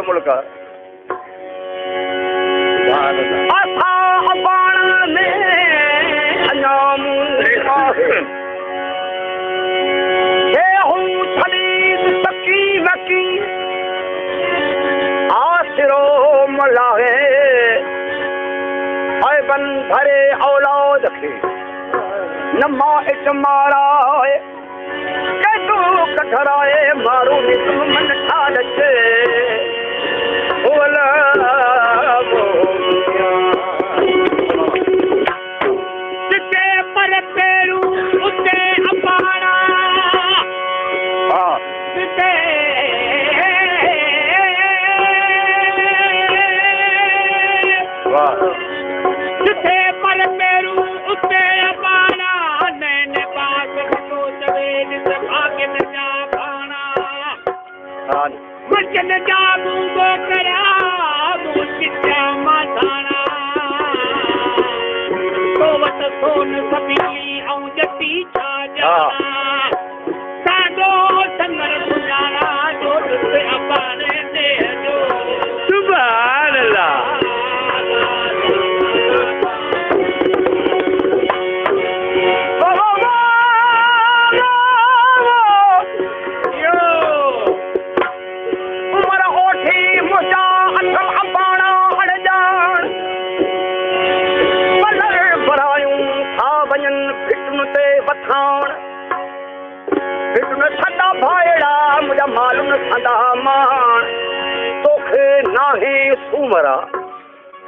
जो मुल्क असा बाण में अनाम हे हूँ छलीद सकी वकी आसिरो मलाहे ऐ बन भरे औलाद के नमा इच माराए कदू कठराए मारू नितम मन ठाल चे ओला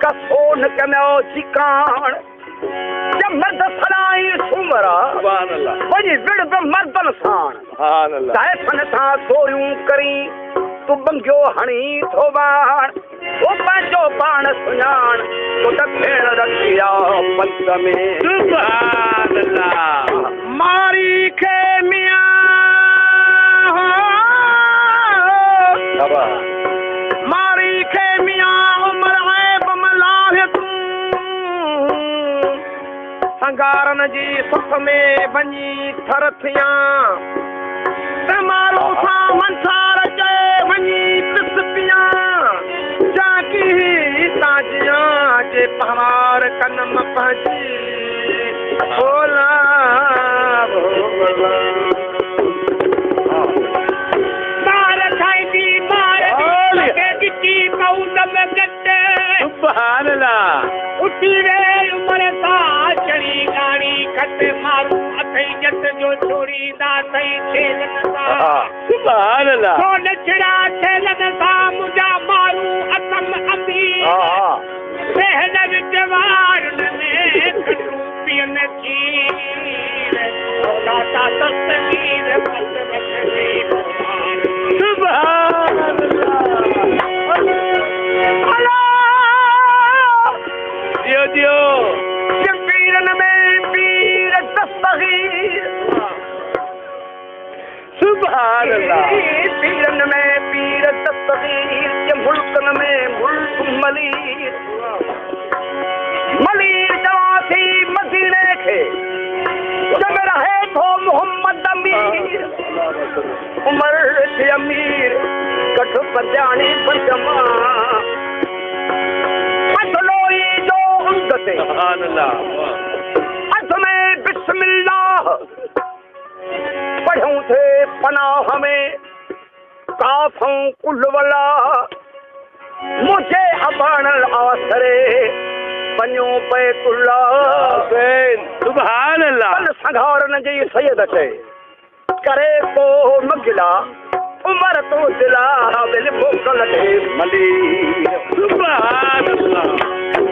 कसोन कमो जिकान जब मर्द सलाई सुमरा वही विड़ मर्दन सान चाहे फन था सोयूं करी तू बंगियो हणी थोबान वो पंजो बाण सुञाण तो भेण रखिया पंत में सुभान अल्लाह मारी के मियां मारी के मियां संगारन जी सुख में बनी थर थिया तमारो सा मंसार चे बनी तिस पिया जाकी ताजिया जे पहाड़ कनम पहुंची बोला बोला मार खाई दी मार के दिखी कौन में गट्टे सुभान अल्लाह उठी रे उमर सा चढ़ी गाड़ी खट मारू अथई जट जो छोड़ी दा सही खेलन सा सुभान अल्लाह तो नचड़ा खेलन सा मुजा मारू असम अभी पहल विचवार में खटू पियन खीर दाता तस्वीर पत बखरी सुभान अल्लाह दियो दियो सुभान अल्लाह पीरन में पीर तस्वीर के मुल्कन में मुल्क मलीर मलीर जवासी मदीने के जब रहे तो मोहम्मद अमीर उमर के अमीर कठ बजानी बजमा असलोई जो उंगते सुभान अल्लाह असमें बिस्मिल्लाह पढ़ूं थे पनाह में काफों कुलवला मुझे अबान आसरे बन्यो पे कुल्ला सुभान अल्लाह संघारन जी सैयद चे करे को मगिला उमर तो दिला बिल बोकल के मली सुभान अल्लाह